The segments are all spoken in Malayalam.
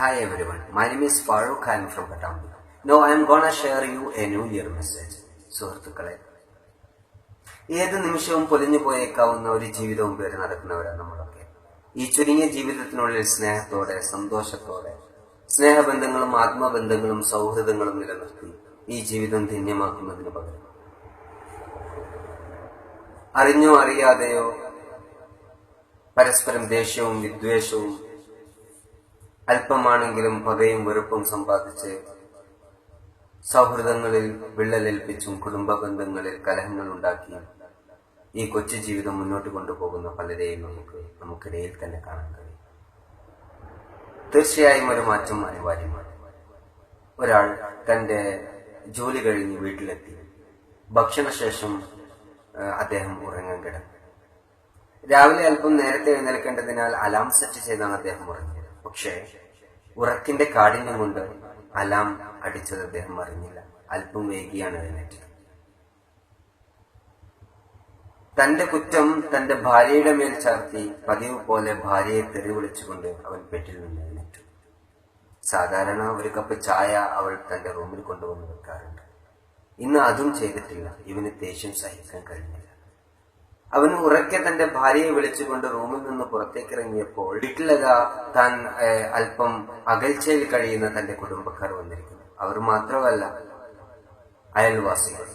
Hi everyone, my name is Farooq. I am from Patambi. Now I am gonna share you a New Year message. സുഹൃത്തുക്കളെ, ഏത് നിമിഷവും പൊലിഞ്ഞു പോയേക്കാവുന്ന ഒരു ജീവിതവും പേര് നടക്കുന്നവരാണ് നമ്മളൊക്കെ. ഈ ചുരുങ്ങിയ ജീവിതത്തിനുള്ളിൽ സ്നേഹത്തോടെ, സന്തോഷത്തോടെ, സ്നേഹബന്ധങ്ങളും ആത്മബന്ധങ്ങളും സൗഹൃദങ്ങളും നിലനിർത്തി ഈ ജീവിതം ധന്യമാക്കുന്നതിന് പകരം അറിഞ്ഞോ അറിയാതെയോ പരസ്പരം ദേഷ്യവും വിദ്വേഷവും അല്പമാണെങ്കിലും പകയും വെറുപ്പും സമ്പാദിച്ച് സൗഹൃദങ്ങളിൽ വിള്ളലേൽപ്പിച്ചും കുടുംബ ബന്ധങ്ങളിൽ കലഹങ്ങൾ ഉണ്ടാക്കി ഈ കൊച്ചു ജീവിതം മുന്നോട്ട് കൊണ്ടുപോകുന്ന പലരെയും നമുക്കിടയിൽ തന്നെ കാണാൻ കഴിയും. തീർച്ചയായും ഒരു മാറ്റം അനിവാര്യമാണ്. ഒരാൾ തന്റെ ജോലി കഴിഞ്ഞ് വീട്ടിലെത്തി. ഭക്ഷണശേഷം അദ്ദേഹം ഉറങ്ങാൻ കിടന്നു. രാവിലെ അല്പം നേരത്തെ എഴുന്നേൽക്കേണ്ടതിനാൽ അലാം സെറ്റ് ചെയ്താണ് അദ്ദേഹം ഉറങ്ങിയത്. പക്ഷേ ഉറക്കിന്റെ കാഠിന്യം കൊണ്ട് അലാം അടിച്ചത് അദ്ദേഹം അറിഞ്ഞില്ല. അല്പം വൈകിയാണ് എഴുന്നേറ്റത്. തന്റെ കുറ്റം തന്റെ ഭാര്യയുടെ മേൽ ചാർത്തി പതിവ് പോലെ ഭാര്യയെ തെറി വിളിച്ചുകൊണ്ട് അവൻ ബെഡിൽ നിന്ന് എഴുന്നേറ്റു. സാധാരണ ഒരു കപ്പ് ചായ അവൾ തന്റെ റൂമിൽ കൊണ്ടുവന്ന് വെക്കാറുണ്ട്. ഇന്ന് അതും ചെയ്തിട്ടില്ല. ഇവന് ദേഷ്യം സഹിക്കാൻ കഴിഞ്ഞില്ല. അവൻ ഉറക്കെ തന്റെ ഭാര്യയെ വിളിച്ചുകൊണ്ട് റൂമിൽ നിന്ന് പുറത്തേക്കിറങ്ങിയപ്പോൾ വീട്ടിലതാ താൻ അല്പം അകൽച്ചയിൽ കഴിയുന്ന തന്റെ കുടുംബക്കാർ വന്നിരിക്കുന്നു. അവർ മാത്രമല്ല, അയൽവാസികൾ.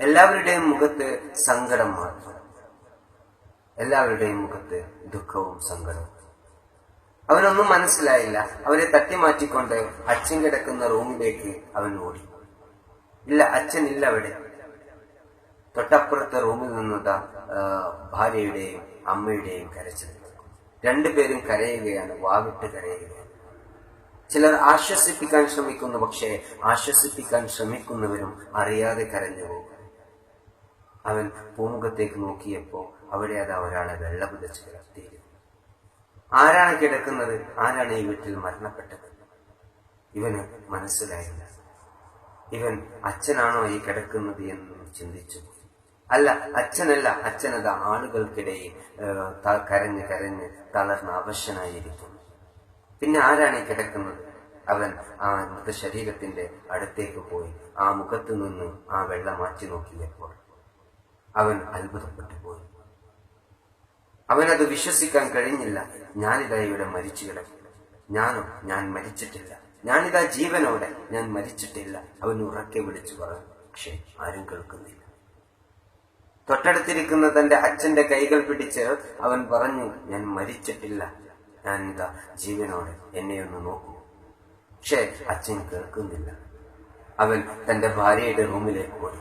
എല്ലാവരുടെയും മുഖത്ത് സങ്കടം മാത്രം. എല്ലാവരുടെയും മുഖത്ത് ദുഃഖവും സങ്കടവും. അവനൊന്നും മനസ്സിലായില്ല. അവരെ തട്ടിമാറ്റിക്കൊണ്ട് അച്ഛൻ കിടക്കുന്ന റൂമിലേക്ക് അവൻ ഓടി. ഇല്ല, അച്ഛനില്ല അവിടെ. തൊട്ടപ്പുറത്തെ റൂമിൽ നിന്നുതാ ഭാര്യയുടെയും അമ്മയുടെയും കരച്ചിൽ. രണ്ടുപേരും കരയുകയാണ്, വാവിട്ട് കരയുകയാണ്. ചിലർ ആശ്വസിപ്പിക്കാൻ ശ്രമിക്കുന്നു. പക്ഷേ ആശ്വസിപ്പിക്കാൻ ശ്രമിക്കുന്നവരും അറിയാതെ കരഞ്ഞു പോകും. അവൻ പൂമുഖത്തേക്ക് നോക്കിയപ്പോ അവിടെ അതാ ഒരാളെ വെള്ള പുതച്ച് കിടത്തിയിരുന്നു. ആരാണ് കിടക്കുന്നത്? ആരാണ് ഈ വീട്ടിൽ മരണപ്പെട്ടത്? ഇവന് മനസ്സിലായില്ല. ഇവൻ അച്ഛനാണോ ഈ കിടക്കുന്നത് എന്ന് ചിന്തിച്ചു. അല്ല, അച്ഛനല്ല. അച്ഛനത് ആളുകൾക്കിടയിൽ കരഞ്ഞ് കരഞ്ഞ് തളർന്ന് അവശനായിരിക്കുന്നു. പിന്നെ ആരാണ് ഈ കിടക്കുന്നത്? അവൻ ആ മൃതശരീരത്തിന്റെ അടുത്തേക്ക് പോയി ആ മുഖത്തു നിന്ന് ആ വെള്ളം മാറ്റി നോക്കിയപ്പോൾ അവൻ അത്ഭുതപ്പെട്ടു പോയി. അവനത് വിശ്വസിക്കാൻ കഴിഞ്ഞില്ല. ഞാനിതാ ഇവിടെ മരിച്ചു കിടക്കുന്നു. ഞാൻ മരിച്ചിട്ടില്ല. ഞാനിതാ ജീവനോടെ. ഞാൻ മരിച്ചിട്ടില്ല. അവൻ ഉറക്കെ വിളിച്ചു പറഞ്ഞു. പക്ഷെ ആരും കേൾക്കുന്നില്ല. തൊട്ടടുത്തിരിക്കുന്ന തന്റെ അച്ഛന്റെ കൈകൾ പിടിച്ച് അവൻ പറഞ്ഞു, ഞാൻ മരിച്ചിട്ടില്ല. ഞാനിതാ ജീവനോടെ. എന്നെയൊന്ന് നോക്കൂ. പക്ഷേ അച്ഛൻ കേൾക്കുന്നില്ല. അവൻ തന്റെ ഭാര്യയുടെ റൂമിലേക്ക് പോയി.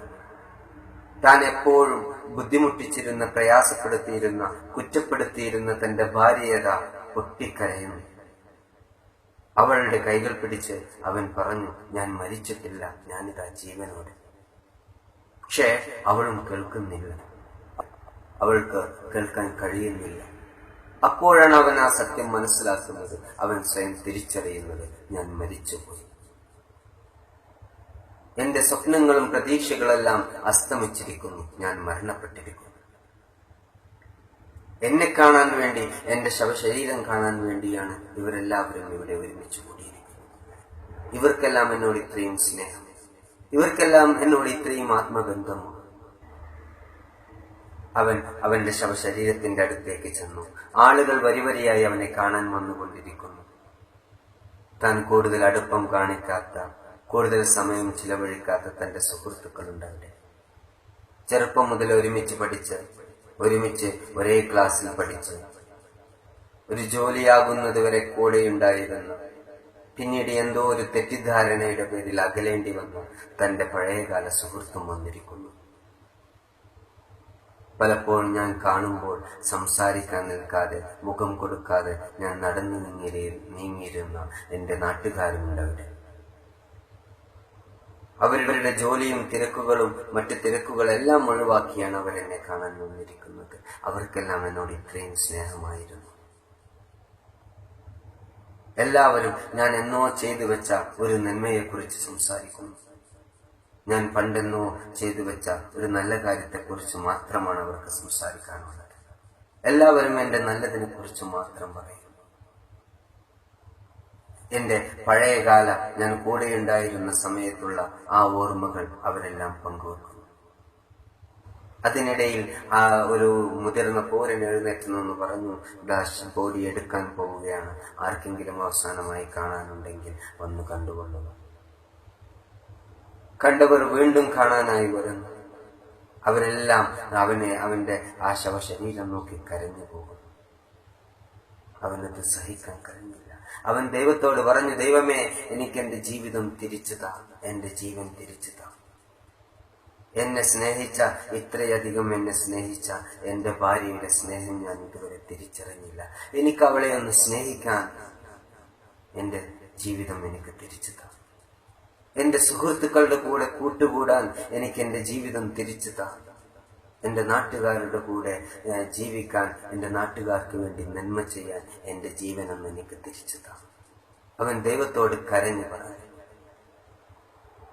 താൻ എപ്പോഴും ബുദ്ധിമുട്ടിച്ചിരുന്ന, പ്രയാസപ്പെടുത്തിയിരുന്ന, കുറ്റപ്പെടുത്തിയിരുന്ന തന്റെ ഭാര്യയതാ പൊട്ടിക്കരയുന്നു. അവളുടെ കൈകൾ പിടിച്ച് അവൻ പറഞ്ഞു, ഞാൻ മരിച്ചിട്ടില്ല. ഞാനിതാ ജീവനോടെ. പക്ഷേ അവളും കേൾക്കുന്നില്ല. അവൾക്ക് കേൾക്കാൻ കഴിയുന്നില്ല. അപ്പോഴാണ് അവൻ ആ സത്യം മനസ്സിലാക്കുന്നത്. അവൻ സ്വയം തിരിച്ചറിയുന്നത്, ഞാൻ മരിച്ചുപോയി. എന്റെ സ്വപ്നങ്ങളും പ്രതീക്ഷകളെല്ലാം അസ്തമിച്ചിരിക്കുന്നു. ഞാൻ മരണപ്പെട്ടിരിക്കുന്നു. എന്നെ കാണാൻ വേണ്ടി, എന്റെ ശവശരീരം കാണാൻ വേണ്ടിയാണ് ഇവരെല്ലാവരും ഇവിടെ ഒരുമിച്ച് കൂടിയിരിക്കുന്നത്. ഇവർക്കെല്ലാം എന്നോട് ഇത്രയും സ്നേഹം, ഇവർക്കെല്ലാം എന്നോട് ഇത്രയും ആത്മബന്ധമോ? അവൻ അവന്റെ ശവശരീരത്തിന്റെ അടുത്തേക്ക് ചെന്നു. ആളുകൾ വരിവരിയായി അവനെ കാണാൻ വന്നുകൊണ്ടിരിക്കുന്നു. താൻ കൂടുതൽ അടുപ്പം കാണിക്കാത്ത, കൂടുതൽ സമയം ചിലവഴിക്കാത്ത തന്റെ സുഹൃത്തുക്കളുണ്ട് അവിടെ. ചെറുപ്പം മുതൽ ഒരുമിച്ച് പഠിച്ച്, ഒരുമിച്ച് ഒരേ ക്ലാസ്സിൽ പഠിച്ച്, ഒരു ജോലിയാകുന്നത് വരെ കൂടെയുണ്ടായിരുന്നു. പിന്നീട് എന്തോ ഒരു തെറ്റിദ്ധാരണയുടെ പേരിൽ അകലേണ്ടി വന്നു തന്റെ പഴയകാല സുഹൃത്തും വന്നിരിക്കുന്നു. പലപ്പോഴും ഞാൻ കാണുമ്പോൾ സംസാരിക്കാൻ നിൽക്കാതെ, മുഖം കൊടുക്കാതെ ഞാൻ നടന്നു നീങ്ങിയിരുന്ന എന്റെ നാട്ടുകാരുണ്ട് അവിടെ. അവരുടെ ജോലിയും തിരക്കുകളും മറ്റു തിരക്കുകളെല്ലാം ഒഴിവാക്കിയാണ് അവരെന്നെ കാണാൻ വന്നിരിക്കുന്നത്. അവർക്കെല്ലാം എന്നോട് ഇത്രയും സ്നേഹമായിരുന്നു. എല്ലാവരും ഞാൻ എന്നോ ചെയ്തു വെച്ച ഒരു നന്മയെക്കുറിച്ച് സംസാരിക്കുന്നു. ഞാൻ പണ്ടെന്നോ ചെയ്തു വെച്ച ഒരു നല്ല കാര്യത്തെക്കുറിച്ച് മാത്രമാണ് അവർക്ക് സംസാരിക്കാനുള്ളത്. എല്ലാവരും എന്റെ നല്ലതിനെ കുറിച്ച് മാത്രം പറയുന്നു. എന്റെ പഴയകാല ഞാൻ കൂടെയുണ്ടായിരുന്ന സമയത്തുള്ള ആ ഓർമ്മകൾ അവരെല്ലാം പങ്കുവെക്കുന്നു. അതിനിടയിൽ ഒരു മുതിർന്ന പൗരൻ എഴുന്നേറ്റ് നിന്ന് പറഞ്ഞു, ഡാഷ് ബോഡി എടുക്കാൻ പോവുകയാണ്, ആർക്കെങ്കിലും അവസാനമായി കാണാനുണ്ടെങ്കിൽ വന്ന് കണ്ടുകൊള്ളുക. കണ്ടവർ വീണ്ടും കാണാനായി വരുന്നു. അവരെല്ലാം അവന്റെ ആ ശവശരീരം നോക്കി കരഞ്ഞു പോകുന്നു. അവനത് സഹിക്കാൻ കഴിഞ്ഞില്ല. അവൻ ദൈവത്തോട് പറഞ്ഞു, ദൈവമേ, എനിക്ക് എന്റെ ജീവിതം തിരിച്ചു താ, എന്റെ ജീവൻ തിരിച്ചു താ. എന്നെ സ്നേഹിച്ച, ഇത്രയധികം എന്നെ സ്നേഹിച്ച എന്റെ ഭാര്യയുടെ സ്നേഹം ഞാൻ ഇതുവരെ തിരിച്ചറിഞ്ഞില്ല. എനിക്ക് അവളെ ഒന്ന് സ്നേഹിക്കാൻ എന്റെ ജീവിതം എനിക്ക് തിരിച്ചു താ. എന്റെ സുഹൃത്തുക്കളുടെ കൂടെ കൂട്ടുകൂടാൻ എനിക്ക് എന്റെ ജീവിതം തിരിച്ചു താ. എന്റെ നാട്ടുകാരുടെ കൂടെ ജീവിക്കാൻ, എന്റെ നാട്ടുകാർക്ക് വേണ്ടി നന്മ ചെയ്യാൻ എന്റെ ജീവനൊന്ന് എനിക്ക് തിരിച്ചു താ. അവൻ ദൈവത്തോട് കരഞ്ഞു പറഞ്ഞു,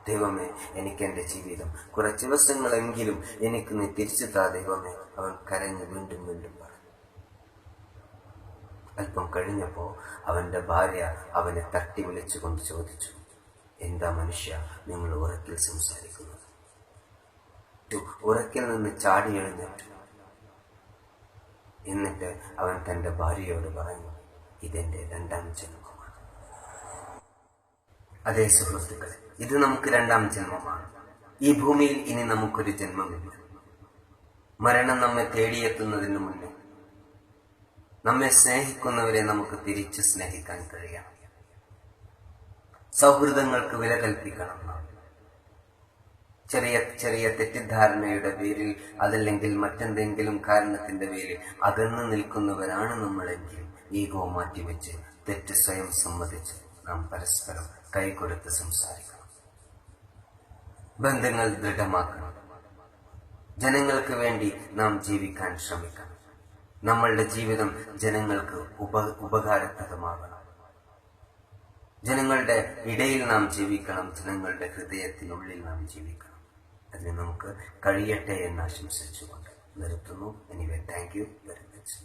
ദൈവമേ, എനിക്ക് എന്റെ ജീവിതം കുറച്ച് ദിവസങ്ങളെങ്കിലും എനിക്ക് നീ തിരിച്ചു താ ദൈവമേ. അവൻ കരഞ്ഞ് വീണ്ടും വീണ്ടും പറഞ്ഞു. അല്പം കഴിഞ്ഞപ്പോ അവന്റെ ഭാര്യ അവനെ തട്ടി വിളിച്ചുകൊണ്ട് ചോദിച്ചു, എന്താ മനുഷ്യ, നിങ്ങൾ ഉറക്കിൽ സംസാരിക്കുന്നത്? ഉറക്കിൽ നിന്ന് ചാടി എഴുന്നേറ്റു. എന്നിട്ട് അവൻ തന്റെ ഭാര്യയോട് പറഞ്ഞു, ഇതെന്റെ രണ്ടാം ജന്മമാണ്. അതേ സുഹൃത്തുക്കളെ, ഇത് നമുക്ക് രണ്ടാം ജന്മമാണ്. ഈ ഭൂമിയിൽ ഇനി നമുക്കൊരു ജന്മമില്ല. മരണം നമ്മെ തേടിയെത്തുന്നതിന് മുന്നേ നമ്മെ സ്നേഹിക്കുന്നവരെ നമുക്ക് തിരിച്ചു സ്നേഹിക്കാൻ കഴിയണം. സൗഹൃദങ്ങൾക്ക് വില കൽപ്പിക്കണം. ചെറിയ ചെറിയ തെറ്റിദ്ധാരണയുടെ പേരിൽ, അതല്ലെങ്കിൽ മറ്റെന്തെങ്കിലും കാരണത്തിന്റെ പേരിൽ അകന്നു നിൽക്കുന്നവരാണ് നമ്മളെങ്കിൽ ഈഗോ മാറ്റിവെച്ച് തെറ്റ് സ്വയം സമ്മതിച്ച് നാം പരസ്പരം കൈകൊടുത്ത് സംസാരിക്കണം. ബന്ധങ്ങൾ ദൃഢമാക്കണം. ജനങ്ങൾക്ക് വേണ്ടി നാം ജീവിക്കാൻ ശ്രമിക്കണം. നമ്മളുടെ ജീവിതം ജനങ്ങൾക്ക് ഉപകാരപ്രദമാകണം. ജനങ്ങളുടെ ഇടയിൽ നാം ജീവിക്കണം. ജനങ്ങളുടെ ഹൃദയത്തിനുള്ളിൽ നാം ജീവിക്കണം. അതിന് നമുക്ക് കഴിയട്ടെ എന്ന് ആശംസിച്ചുകൊണ്ട് നിർത്തുന്നു. Anyway, thank you very much.